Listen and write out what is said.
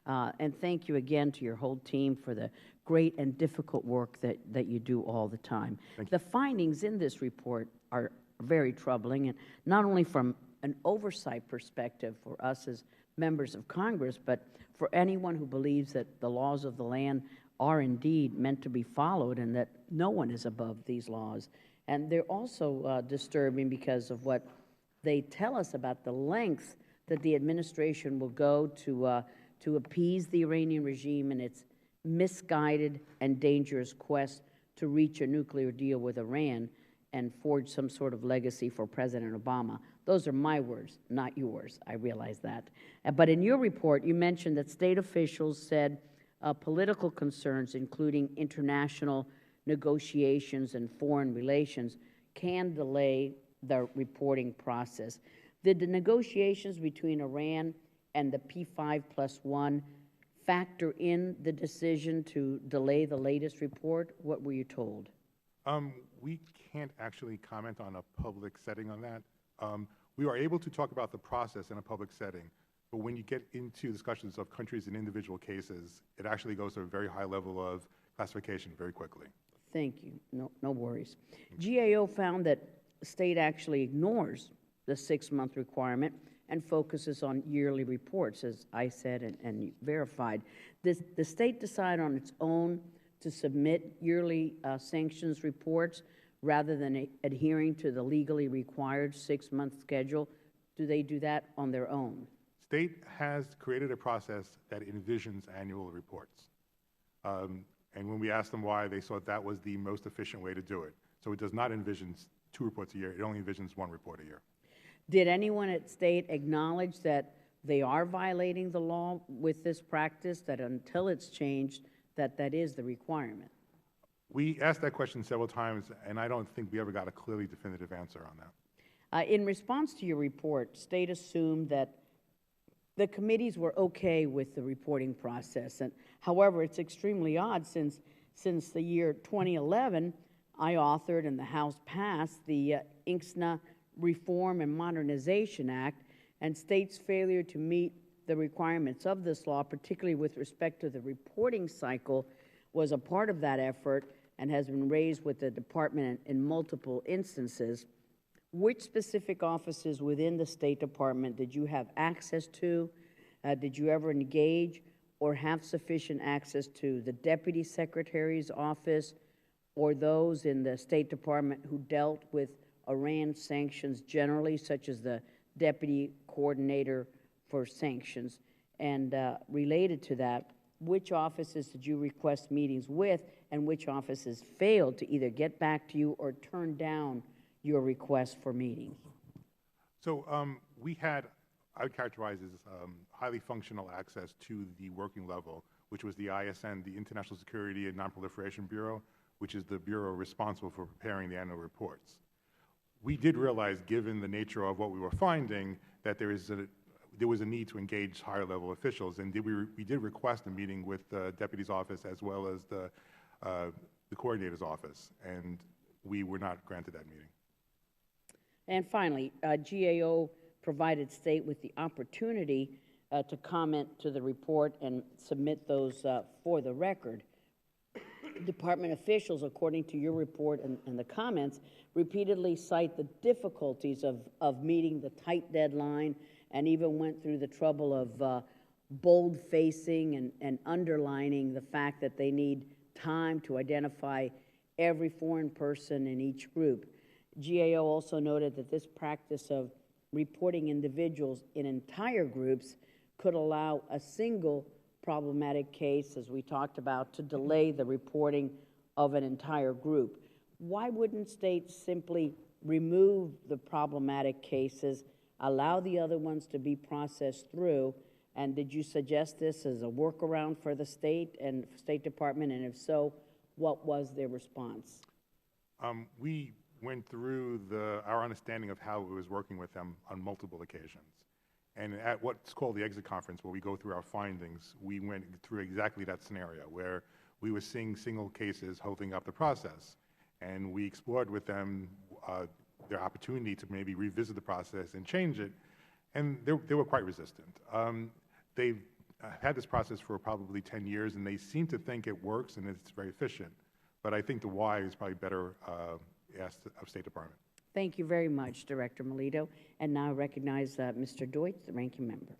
And thank you again to your whole team for the great and difficult work that you do all the time. The findings in this report are very troubling, and not only from an oversight perspective for us as members of Congress, but for anyone who believes that the laws of the land are indeed meant to be followed and that no one is above these laws. And they're also disturbing because of what they tell us about the lengths that the administration will go to appease the Iranian regime in its misguided and dangerous quest to reach a nuclear deal with Iran and forge some sort of legacy for President Obama. Those are my words, not yours. I realize that. But in your report, you mentioned that state officials said political concerns, including international negotiations and foreign relations, can delay the reporting process. Did the negotiations between Iran and the P5+1 factor in the decision to delay the latest report? What were you told? We can't actually comment on a public setting on that. We are able to talk about the process in a public setting, but when you get into discussions of countries and individual cases, it actually goes to a very high level of classification very quickly. Thank you. No worries. GAO found that the state actually ignores the 6-month requirement and focuses on yearly reports, as I said and verified. The state decide on its own to submit yearly sanctions reports rather than adhering to the legally required 6-month schedule? Do they do that on their own? State has created a process that envisions annual reports. And when we asked them why, they thought that was the most efficient way to do it. So it does not envision 2 reports a year. It only envisions 1 report a year. Did anyone at state acknowledge that they are violating the law with this practice, that until it's changed, that is the requirement? We asked that question several times, and I don't think we ever got a clearly definitive answer on that. In response to your report, state assumed that the committees were okay with the reporting process. And however, it's extremely odd since the year 2011, I authored and the House passed the INKSNA Reform and Modernization Act, and states' failure to meet the requirements of this law, particularly with respect to the reporting cycle, was a part of that effort and has been raised with the department in multiple instances. Which specific offices within the State Department did you have access to? Did you ever engage or have sufficient access to the Deputy Secretary's office or those in the State Department who dealt with Iran sanctions generally, such as the Deputy Coordinator for Sanctions? And related to that, which offices did you request meetings with, and which offices failed to either get back to you or turn down your request for meetings? So we had, I would characterize as highly functional access to the working level, which was the ISN, the International Security and Nonproliferation Bureau, which is the bureau responsible for preparing the annual reports. We did realize, given the nature of what we were finding, that there was a need to engage higher level officials, and we did request a meeting with the deputy's office as well as the coordinator's office, and we were not granted that meeting. And finally, GAO provided state with the opportunity to comment to the report and submit those for the record. Department officials, according to your report and the comments, repeatedly cite the difficulties of meeting the tight deadline, and even went through the trouble of bold-facing and underlining the fact that they need time to identify every foreign person in each group. GAO also noted that this practice of reporting individuals in entire groups could allow a single problematic case, as we talked about, to delay the reporting of an entire group. Why wouldn't states simply remove the problematic cases, allow the other ones to be processed through? And did you suggest this as a workaround for the state and State Department? And if so, what was their response? We went through our understanding of how it was working with them on multiple occasions. And at what's called the exit conference, where we go through our findings, we went through exactly that scenario where we were seeing single cases holding up the process. And we explored with them their opportunity to maybe revisit the process and change it. And they were quite resistant. They've had this process for probably 10 years, and they seem to think it works and it's very efficient. But I think the why is probably better asked of State Department. Thank you very much, Director Melito. And now I recognize Mr. Deutsch, the ranking member.